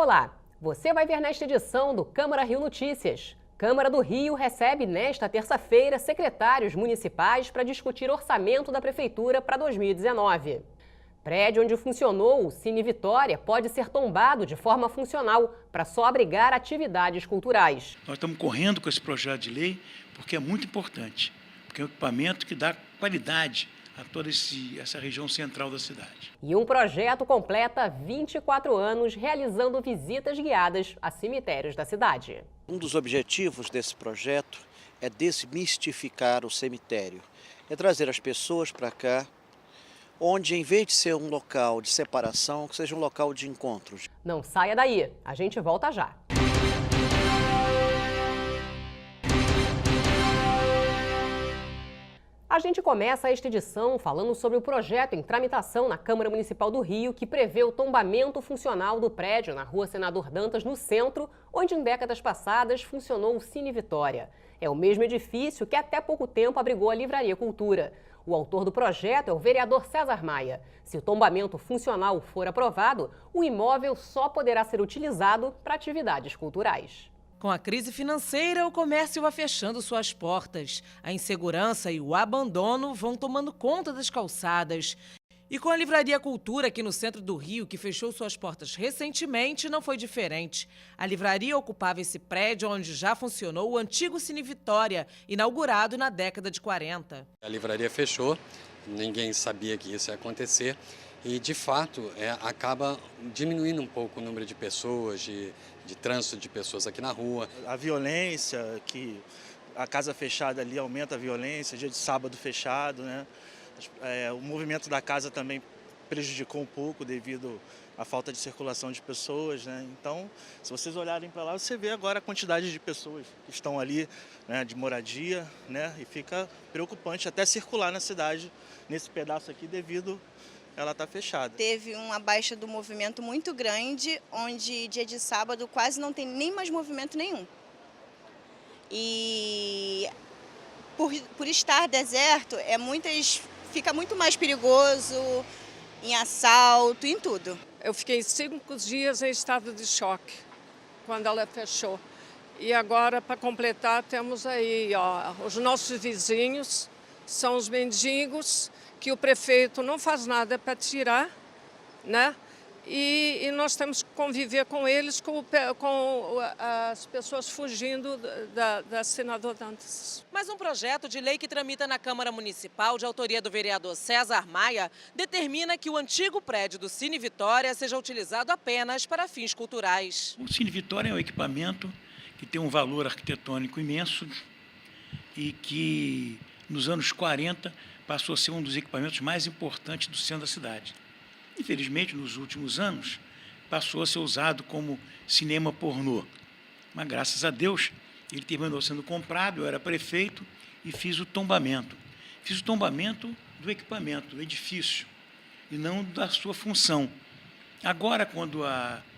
Olá, você vai ver nesta edição do Câmara Rio Notícias. Câmara do Rio recebe nesta terça-feira secretários municipais para discutir orçamento da Prefeitura para 2019. Prédio onde funcionou o Cine Vitória pode ser tombado de forma funcional para só abrigar atividades culturais. Nós estamos correndo com esse projeto de lei porque é muito importante, porque é um equipamento que dá qualidade a toda essa região central da cidade. E um projeto completa 24 anos realizando visitas guiadas a cemitérios da cidade. Um dos objetivos desse projeto é desmistificar o cemitério, é trazer as pessoas para cá, onde em vez de ser um local de separação, que seja um local de encontros. Não saia daí, a gente volta já. A gente começa esta edição falando sobre o projeto em tramitação na Câmara Municipal do Rio que prevê o tombamento funcional do prédio na Rua Senador Dantas, no centro, onde em décadas passadas funcionou o Cine Vitória. É o mesmo edifício que até pouco tempo abrigou a Livraria Cultura. O autor do projeto é o vereador César Maia. Se o tombamento funcional for aprovado, o imóvel só poderá ser utilizado para atividades culturais. Com a crise financeira, o comércio vai fechando suas portas. A insegurança e o abandono vão tomando conta das calçadas. E com a Livraria Cultura aqui no centro do Rio, que fechou suas portas recentemente, não foi diferente. A livraria ocupava esse prédio onde já funcionou o antigo Cine Vitória, inaugurado na década de 40. A livraria fechou, ninguém sabia que isso ia acontecer. E, de fato, acaba diminuindo um pouco o número de pessoas, de trânsito de pessoas aqui na rua. A violência, que a casa fechada ali aumenta a violência, dia de sábado fechado, né? O movimento da casa também prejudicou um pouco devido à falta de circulação de pessoas, né? Então, se vocês olharem para lá, você vê agora a quantidade de pessoas que estão ali, né, de moradia, né? E fica preocupante até circular na cidade, nesse pedaço aqui, devido ela está fechada. Teve uma baixa do movimento muito grande, onde dia de sábado quase não tem nem mais movimento nenhum. E por estar deserto, fica muito mais perigoso em assalto, em tudo. Eu fiquei 5 dias em estado de choque quando ela fechou. E agora, para completar, temos aí, ó, os nossos vizinhos, são os mendigos, que o prefeito não faz nada para tirar, né? E nós temos que conviver com eles, com as pessoas fugindo da Senador Dantas. Mas um projeto de lei que tramita na Câmara Municipal, de autoria do vereador César Maia, determina que o antigo prédio do Cine Vitória seja utilizado apenas para fins culturais. O Cine Vitória é um equipamento que tem um valor arquitetônico imenso e que, nos anos 40, passou a ser um dos equipamentos mais importantes do centro da cidade. Infelizmente, nos últimos anos, passou a ser usado como cinema pornô. Mas, graças a Deus, ele terminou sendo comprado, eu era prefeito e fiz o tombamento. Fiz o tombamento do equipamento, do edifício, e não da sua função. Agora, quando,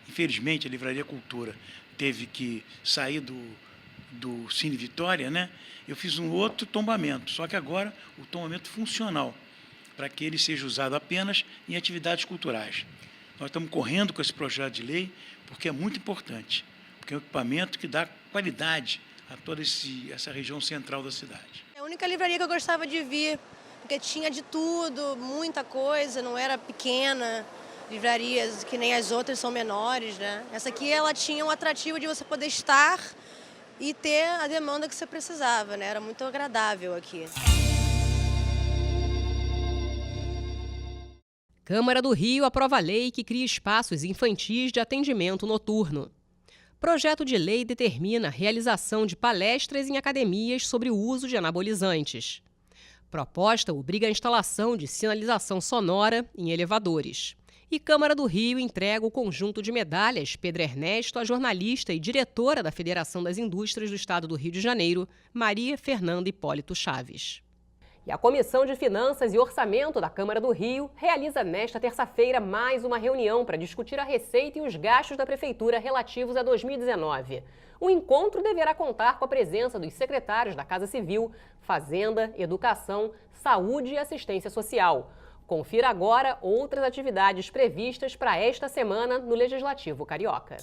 infelizmente, a Livraria Cultura teve que sair do Cine Vitória, né? Eu fiz um outro tombamento, só que agora o tombamento funcional, para que ele seja usado apenas em atividades culturais. Nós estamos correndo com esse projeto de lei porque é muito importante, porque é um equipamento que dá qualidade a toda essa região central da cidade. É a única livraria que eu gostava de vir, porque tinha de tudo, muita coisa, não era pequena. Livrarias que nem as outras são menores, né? Essa aqui ela tinha um atrativo de você poder estar e ter a demanda que você precisava, né? Era muito agradável aqui. Câmara do Rio aprova a lei que cria espaços infantis de atendimento noturno. Projeto de lei determina a realização de palestras em academias sobre o uso de anabolizantes. Proposta obriga a instalação de sinalização sonora em elevadores. E Câmara do Rio entrega o conjunto de medalhas Pedro Ernesto à jornalista e diretora da Federação das Indústrias do Estado do Rio de Janeiro, Maria Fernanda Hipólito Chaves. E a Comissão de Finanças e Orçamento da Câmara do Rio realiza nesta terça-feira mais uma reunião para discutir a receita e os gastos da Prefeitura relativos a 2019. O encontro deverá contar com a presença dos secretários da Casa Civil, Fazenda, Educação, Saúde e Assistência Social. Confira agora outras atividades previstas para esta semana no Legislativo Carioca.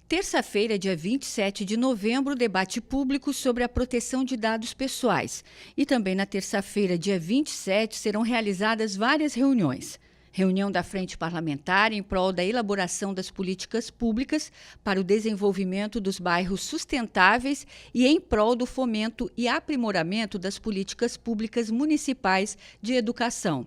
Terça-feira, dia 27 de novembro, debate público sobre a proteção de dados pessoais. E também na terça-feira, dia 27, serão realizadas várias reuniões. Reunião da Frente Parlamentar em prol da elaboração das políticas públicas para o desenvolvimento dos bairros sustentáveis e em prol do fomento e aprimoramento das políticas públicas municipais de educação.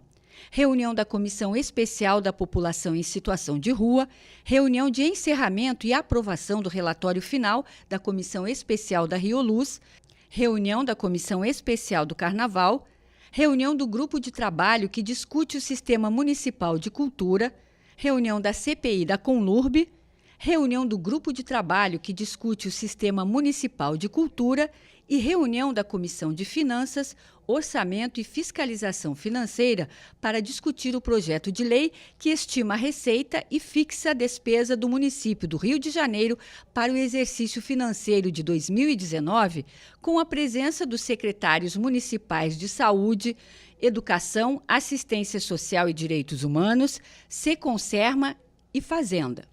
Reunião da Comissão Especial da População em Situação de Rua, reunião de encerramento e aprovação do relatório final da Comissão Especial da Rioluz, reunião da Comissão Especial do Carnaval, reunião do Grupo de Trabalho que discute o Sistema Municipal de Cultura, reunião da CPI da Conlurb, reunião do Grupo de Trabalho que discute o Sistema Municipal de Cultura e reunião da Comissão de Finanças, Orçamento e Fiscalização Financeira para discutir o projeto de lei que estima a receita e fixa a despesa do município do Rio de Janeiro para o exercício financeiro de 2019, com a presença dos secretários municipais de Saúde, Educação, Assistência Social e Direitos Humanos, Seconserma e Fazenda.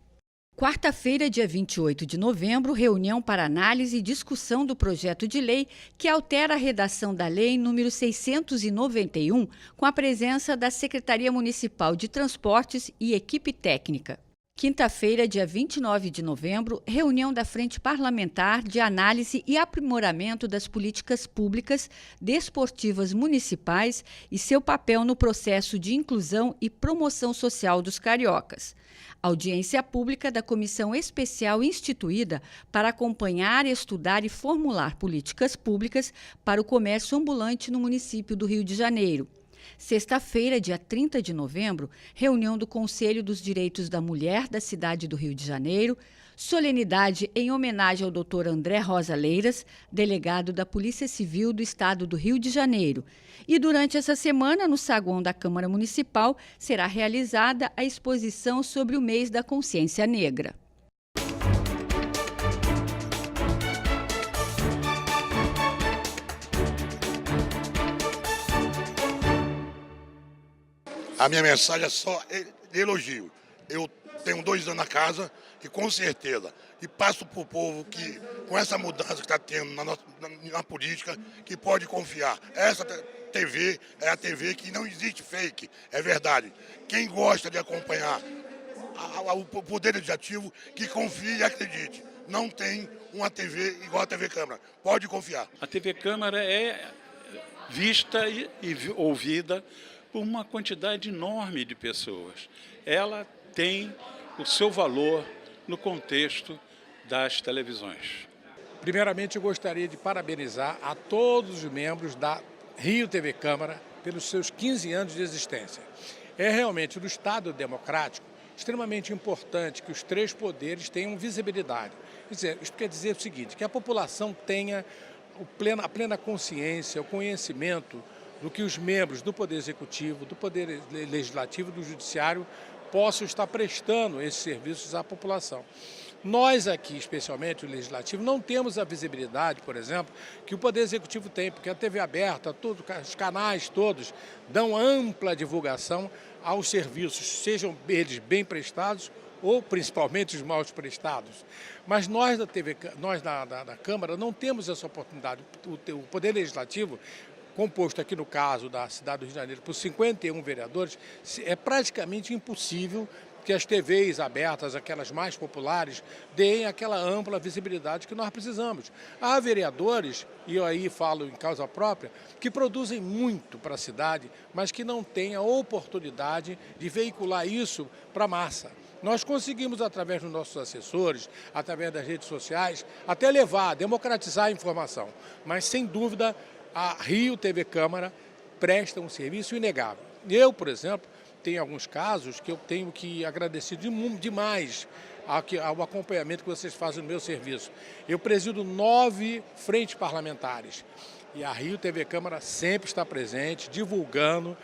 Quarta-feira, dia 28 de novembro, reunião para análise e discussão do projeto de lei que altera a redação da Lei nº 691, com a presença da Secretaria Municipal de Transportes e equipe técnica. Quinta-feira, dia 29 de novembro, reunião da Frente Parlamentar de Análise e Aprimoramento das Políticas Públicas Desportivas Municipais e seu papel no processo de inclusão e promoção social dos cariocas. Audiência pública da Comissão Especial instituída para acompanhar, estudar e formular políticas públicas para o comércio ambulante no município do Rio de Janeiro. Sexta-feira, dia 30 de novembro, reunião do Conselho dos Direitos da Mulher da cidade do Rio de Janeiro, solenidade em homenagem ao Dr. André Rosa Leiras, delegado da Polícia Civil do Estado do Rio de Janeiro. E durante essa semana, no saguão da Câmara Municipal, será realizada a exposição sobre o mês da consciência negra. A minha mensagem é só de elogio. Eu tenho 2 anos na casa e com certeza, e passo para o povo que com essa mudança que está tendo na política, que pode confiar. Essa TV é a TV que não existe fake, é verdade. Quem gosta de acompanhar o Poder Legislativo, que confie e acredite. Não tem uma TV igual a TV Câmara, pode confiar. A TV Câmara é vista e ouvida por uma quantidade enorme de pessoas. Ela tem o seu valor no contexto das televisões. Primeiramente, eu gostaria de parabenizar a todos os membros da Rio TV Câmara pelos seus 15 anos de existência. É realmente, no Estado democrático, extremamente importante que os 3 poderes tenham visibilidade. Isso quer dizer o seguinte, que a população tenha a plena consciência, o conhecimento do que os membros do Poder Executivo, do Poder Legislativo e do Judiciário possam estar prestando esses serviços à população. Nós aqui, especialmente o Legislativo, não temos a visibilidade, por exemplo, que o Poder Executivo tem, porque a TV aberta, os canais todos dão ampla divulgação aos serviços, sejam eles bem prestados ou principalmente os mal prestados. Mas nós da Câmara não temos essa oportunidade. O Poder Legislativo, composto aqui no caso da cidade do Rio de Janeiro por 51 vereadores, é praticamente impossível que as TVs abertas, aquelas mais populares, deem aquela ampla visibilidade que nós precisamos. Há vereadores, e eu aí falo em causa própria, que produzem muito para a cidade, mas que não têm a oportunidade de veicular isso para a massa. Nós conseguimos, através dos nossos assessores, através das redes sociais, até democratizar a informação. Mas, sem dúvida, a Rio TV Câmara presta um serviço inegável. Eu, por exemplo, tenho alguns casos que eu tenho que agradecer demais ao acompanhamento que vocês fazem no meu serviço. Eu presido 9 frentes parlamentares e a Rio TV Câmara sempre está presente, divulgando,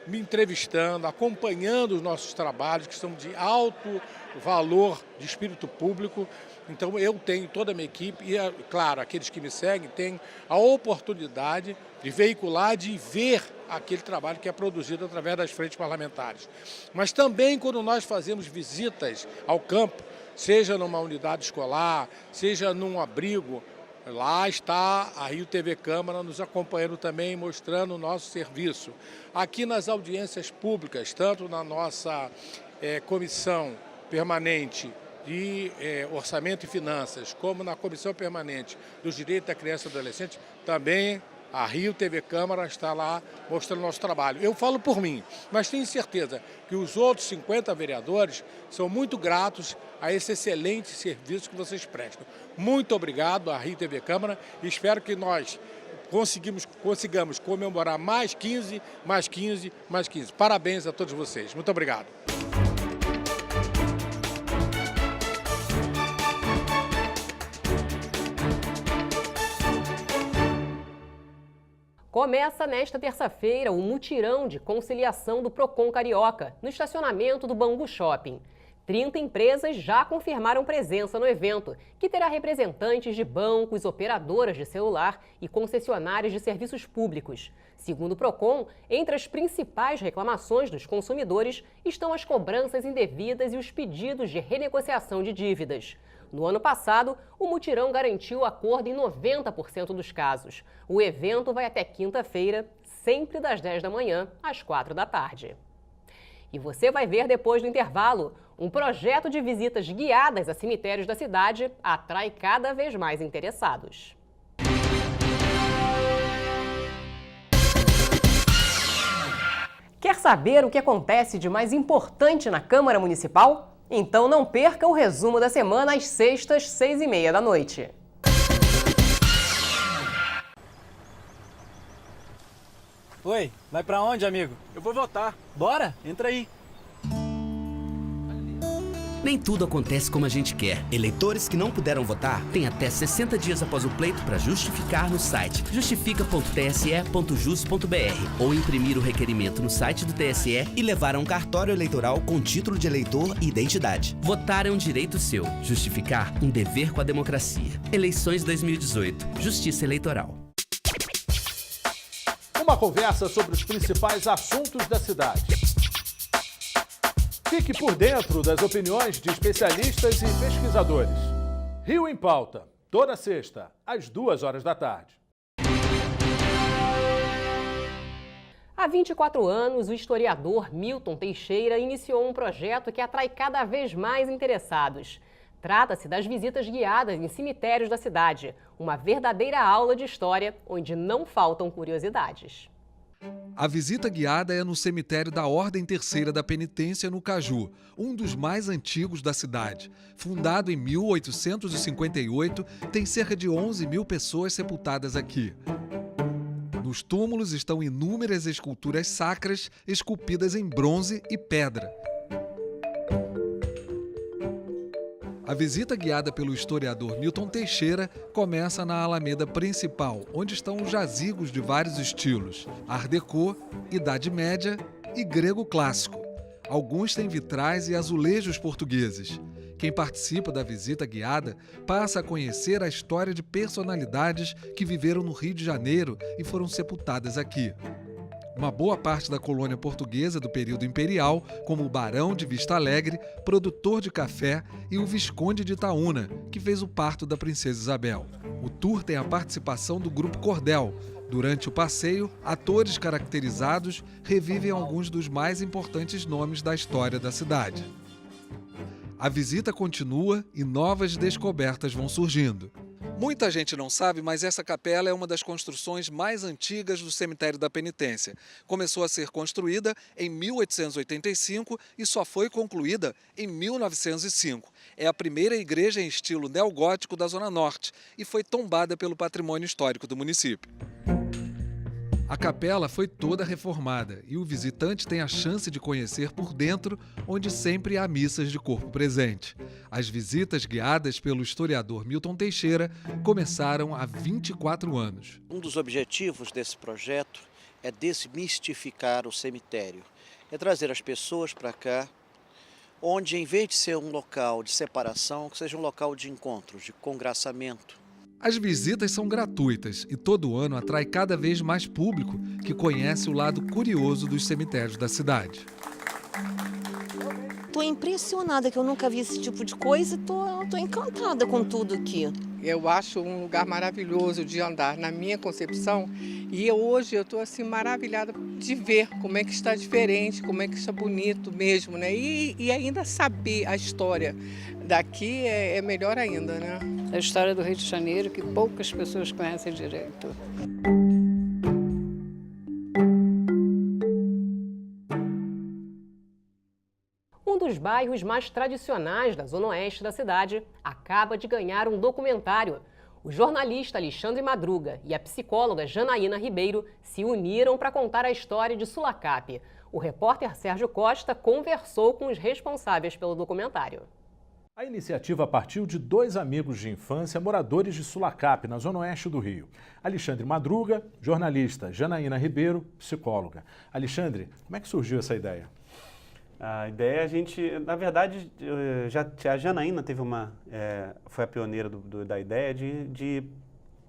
me entrevistando, acompanhando os nossos trabalhos, que são de alto valor de espírito público. Então eu tenho toda a minha equipe e, claro, aqueles que me seguem têm a oportunidade de veicular, de ver aquele trabalho que é produzido através das frentes parlamentares. Mas também quando nós fazemos visitas ao campo, seja numa unidade escolar, seja num abrigo, lá está a Rio TV Câmara nos acompanhando também, mostrando o nosso serviço. Aqui nas audiências públicas, tanto na nossa comissão permanente de Orçamento e Finanças, como na Comissão Permanente dos Direitos da Criança e do Adolescente, também a Rio TV Câmara está lá mostrando o nosso trabalho. Eu falo por mim, mas tenho certeza que os outros 50 vereadores são muito gratos a esse excelente serviço que vocês prestam. Muito obrigado à Rio TV Câmara e espero que nós consigamos comemorar mais 15, mais 15, mais 15. Parabéns a todos vocês. Muito obrigado. Começa nesta terça-feira o mutirão de conciliação do Procon Carioca, no estacionamento do Bangu Shopping. 30 empresas já confirmaram presença no evento, que terá representantes de bancos, operadoras de celular e concessionárias de serviços públicos. Segundo o Procon, entre as principais reclamações dos consumidores estão as cobranças indevidas e os pedidos de renegociação de dívidas. No ano passado, o mutirão garantiu acordo em 90% dos casos. O evento vai até quinta-feira, sempre das 10 da manhã às 4 da tarde. E você vai ver depois do intervalo, um projeto de visitas guiadas a cemitérios da cidade atrai cada vez mais interessados. Quer saber o que acontece de mais importante na Câmara Municipal? Então não perca o resumo da semana às sextas, 6h30 da noite. Oi, vai pra onde, amigo? Eu vou votar. Bora, entra aí. Nem tudo acontece como a gente quer. Eleitores que não puderam votar têm até 60 dias após o pleito para justificar no site justifica.tse.jus.br ou imprimir o requerimento no site do TSE e levar a um cartório eleitoral com título de eleitor e identidade. Votar é um direito seu. Justificar, um dever com a democracia. Eleições 2018. Justiça Eleitoral. Uma conversa sobre os principais assuntos da cidade. Fique por dentro das opiniões de especialistas e pesquisadores. Rio em Pauta, toda sexta, às 2h da tarde. Há 24 anos, o historiador Milton Teixeira iniciou um projeto que atrai cada vez mais interessados. Trata-se das visitas guiadas em cemitérios da cidade, uma verdadeira aula de história onde não faltam curiosidades. A visita guiada é no cemitério da Ordem Terceira da Penitência, no Caju, um dos mais antigos da cidade. Fundado em 1858, tem cerca de 11 mil pessoas sepultadas aqui. Nos túmulos estão inúmeras esculturas sacras esculpidas em bronze e pedra. A visita guiada pelo historiador Milton Teixeira começa na Alameda Principal, onde estão os jazigos de vários estilos: Art Deco, Idade Média e Grego Clássico. Alguns têm vitrais e azulejos portugueses. Quem participa da visita guiada passa a conhecer a história de personalidades que viveram no Rio de Janeiro e foram sepultadas aqui. Uma boa parte da colônia portuguesa do período imperial, como o Barão de Vista Alegre, produtor de café, e o Visconde de Itaúna, que fez o parto da Princesa Isabel. O tour tem a participação do Grupo Cordel. Durante o passeio, atores caracterizados revivem alguns dos mais importantes nomes da história da cidade. A visita continua e novas descobertas vão surgindo. Muita gente não sabe, mas essa capela é uma das construções mais antigas do Cemitério da Penitência. Começou a ser construída em 1885 e só foi concluída em 1905. É a primeira igreja em estilo neogótico da Zona Norte e foi tombada pelo patrimônio histórico do município. A capela foi toda reformada e o visitante tem a chance de conhecer por dentro, onde sempre há missas de corpo presente. As visitas guiadas pelo historiador Milton Teixeira começaram há 24 anos. Um dos objetivos desse projeto é desmistificar o cemitério. É trazer as pessoas para cá, onde em vez de ser um local de separação, que seja um local de encontros, de congraçamento. As visitas são gratuitas e todo ano atrai cada vez mais público que conhece o lado curioso dos cemitérios da cidade. Estou impressionada, que eu nunca vi esse tipo de coisa, estou encantada com tudo aqui. Eu acho um lugar maravilhoso de andar, na minha concepção, e hoje eu estou assim maravilhada de ver como é que está diferente, como é que está bonito mesmo, né? E ainda saber a história daqui é melhor ainda, né? A história do Rio de Janeiro, que poucas pessoas conhecem direito. Um dos bairros mais tradicionais da zona oeste da cidade acaba de ganhar um documentário. O jornalista Alexandre Madruga e a psicóloga Janaína Ribeiro se uniram para contar a história de Sulacap. O repórter Sérgio Costa conversou com os responsáveis pelo documentário. A iniciativa partiu de 2 amigos de infância moradores de Sulacap, na zona oeste do Rio. Alexandre Madruga, jornalista, Janaína Ribeiro, psicóloga. Alexandre, como é que surgiu essa ideia? A ideia, a gente, na verdade, a Janaína teve foi a pioneira da ideia de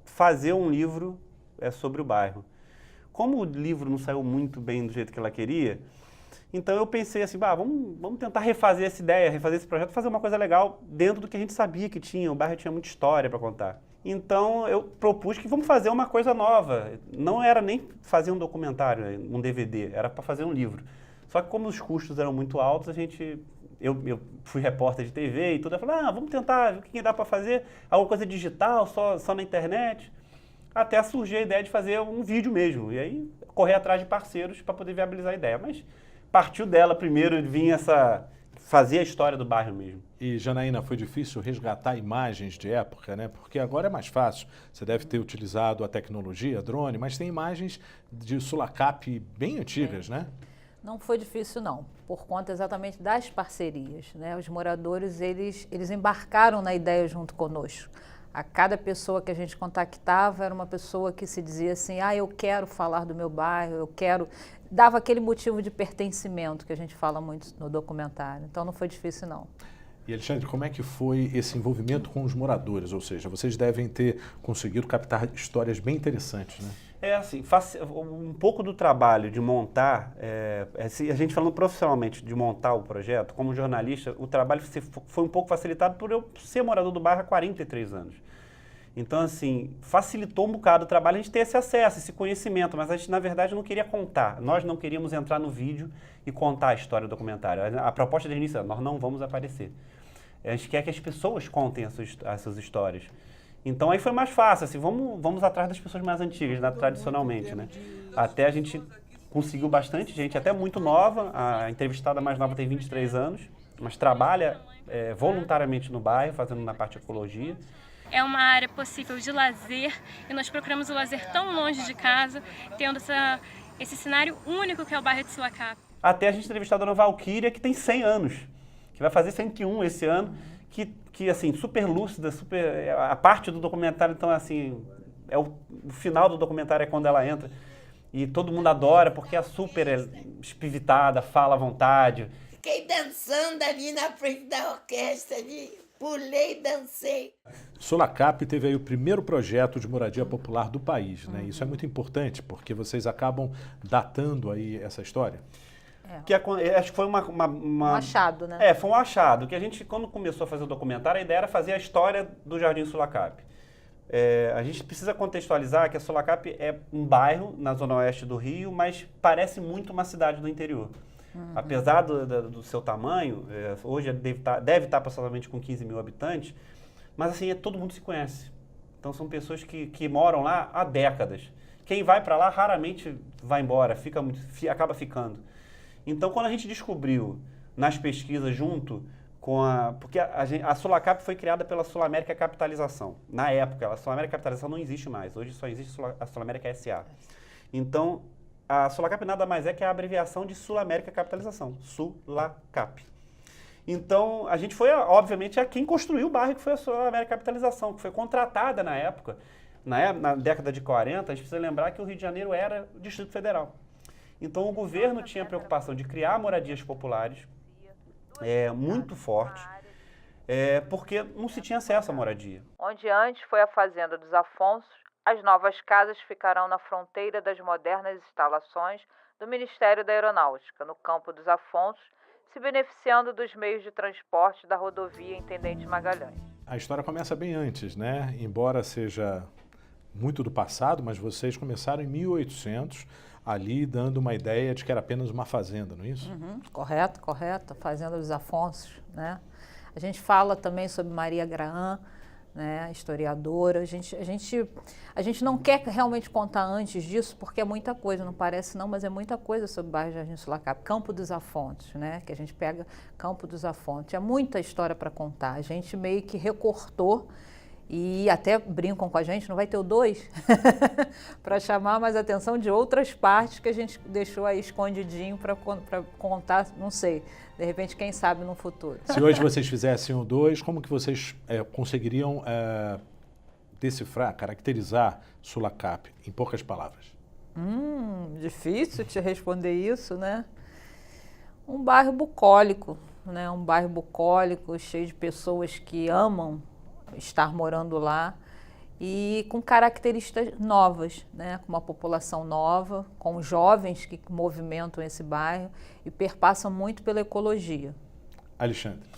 fazer um livro sobre o bairro. Como o livro não saiu muito bem do jeito que ela queria, então eu pensei assim, vamos tentar refazer essa ideia, refazer esse projeto, fazer uma coisa legal dentro do que a gente sabia que tinha. O bairro tinha muita história para contar. Então eu propus que vamos fazer uma coisa nova. Não era nem fazer um documentário, um DVD, era para fazer um livro. Só que como os custos eram muito altos, eu fui repórter de TV e tudo, eu falei, vamos tentar, o que dá para fazer? Alguma coisa digital, só na internet? Até surgiu a ideia de fazer um vídeo mesmo, e aí correr atrás de parceiros para poder viabilizar a ideia. Mas partiu dela primeiro, vinha fazer a história do bairro mesmo. E, Janaína, foi difícil resgatar imagens de época, né? Porque agora é mais fácil. Você deve ter utilizado a tecnologia, drone, mas tem imagens de Sulacap bem antigas, né? Não foi difícil, não, por conta exatamente das parcerias, né? Os moradores, eles embarcaram na ideia junto conosco. A cada pessoa que a gente contactava era uma pessoa que se dizia assim, eu quero falar do meu bairro, eu quero... Dava aquele motivo de pertencimento que a gente fala muito no documentário. Então não foi difícil, não. E, Alexandre, como é que foi esse envolvimento com os moradores? Ou seja, vocês devem ter conseguido captar histórias bem interessantes, né? Assim, um pouco do trabalho de montar, a gente falando profissionalmente de montar o projeto, como jornalista, o trabalho foi um pouco facilitado por eu ser morador do bairro há 43 anos. Então, assim, facilitou um bocado o trabalho a gente ter esse acesso, esse conhecimento, mas a gente, na verdade, não queria contar. Nós não queríamos entrar no vídeo e contar a história do documentário. A proposta de início é, nós não vamos aparecer. A gente quer que as pessoas contem as suas histórias. Então aí foi mais fácil, assim, vamos atrás das pessoas mais antigas, né, tradicionalmente, né? Até a gente conseguiu bastante gente, até muito nova, a entrevistada mais nova tem 23 anos, mas trabalha voluntariamente no bairro, fazendo na parte de ecologia. É uma área possível de lazer e nós procuramos o lazer tão longe de casa, tendo esse cenário único que é o bairro de Sulacap. Até a gente entrevistou a dona Valquíria, que tem 100 anos, que vai fazer 101 esse ano, que assim, super lúcida, a parte do documentário, então assim, o final do documentário é quando ela entra e todo mundo adora porque é super espivitada, fala à vontade. Fiquei dançando ali na frente da orquestra, pulei e dancei. Sulacap teve aí o primeiro projeto de moradia popular do país, né? Isso é muito importante porque vocês acabam datando aí essa história. Acho que foi um achado, né? Foi um achado, que a gente, quando começou a fazer o documentário, a ideia era fazer a história do Jardim Sulacap. A gente precisa contextualizar que a Sulacap é um bairro na zona oeste do Rio, mas parece muito uma cidade do interior. Apesar do seu tamanho, hoje deve estar aproximadamente com 15 mil habitantes, mas assim, todo mundo se conhece. Então são pessoas que moram lá há décadas. Quem vai para lá raramente vai embora, acaba ficando. Então, quando a gente descobriu nas pesquisas junto com porque a Sulacap foi criada pela Sul América Capitalização. Na época, a Sul América Capitalização não existe mais. Hoje só existe a Sul América SA. Então, a Sulacap nada mais é que a abreviação de Sul América Capitalização. Sulacap. Então, a gente foi, obviamente, quem construiu o bairro, que foi a Sul América Capitalização, que foi contratada na época Na década de 40, a gente precisa lembrar que o Rio de Janeiro era o Distrito Federal. Então o governo tinha a preocupação de criar moradias populares muito fortes, porque não se tinha acesso à moradia. Onde antes foi a Fazenda dos Afonsos, as novas casas ficarão na fronteira das modernas instalações do Ministério da Aeronáutica, no Campo dos Afonsos, se beneficiando dos meios de transporte da rodovia Intendente Magalhães. A história começa bem antes, né? Embora seja muito do passado, mas vocês começaram em 1800, ali dando uma ideia de que era apenas uma fazenda, não é isso? Correto, a Fazenda dos Afonsos, né? A gente fala também sobre Maria Graham, né, historiadora. A gente não quer realmente contar antes disso, porque é muita coisa, não parece não, mas é muita coisa sobre o bairro Jardim Sulacap. Campo dos Afonsos, né, que a gente pega Campo dos Afonsos. É muita história para contar. A gente meio que recortou e até brincam com a gente, não vai ter o 2, para chamar mais a atenção de outras partes que a gente deixou aí escondidinho para contar, não sei, de repente, quem sabe no futuro. Se hoje vocês fizessem o 2, como que vocês conseguiriam decifrar, caracterizar Sulacap, em poucas palavras? Difícil te responder isso, né? Um bairro bucólico, né? Um bairro bucólico, cheio de pessoas que amam estar morando lá e com características novas, né? Com uma população nova, com jovens que movimentam esse bairro e perpassam muito pela ecologia. Alexandre.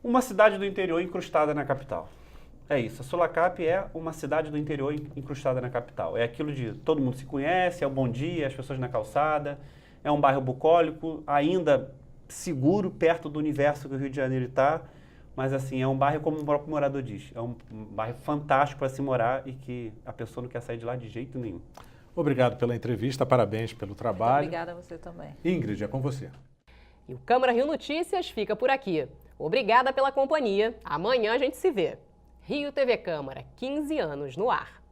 Uma cidade do interior incrustada na capital. É isso, a Sulacap é uma cidade do interior incrustada na capital. É aquilo de todo mundo se conhece, é o bom dia, as pessoas na calçada, é um bairro bucólico, ainda seguro, perto do universo que o Rio de Janeiro está. Mas assim, é um bairro, como o próprio morador diz, é um bairro fantástico para se morar e que a pessoa não quer sair de lá de jeito nenhum. Obrigado pela entrevista, parabéns pelo trabalho. Muito obrigada a você também. Ingrid, é com você. E o Câmara Rio Notícias fica por aqui. Obrigada pela companhia. Amanhã a gente se vê. Rio TV Câmara, 15 anos no ar.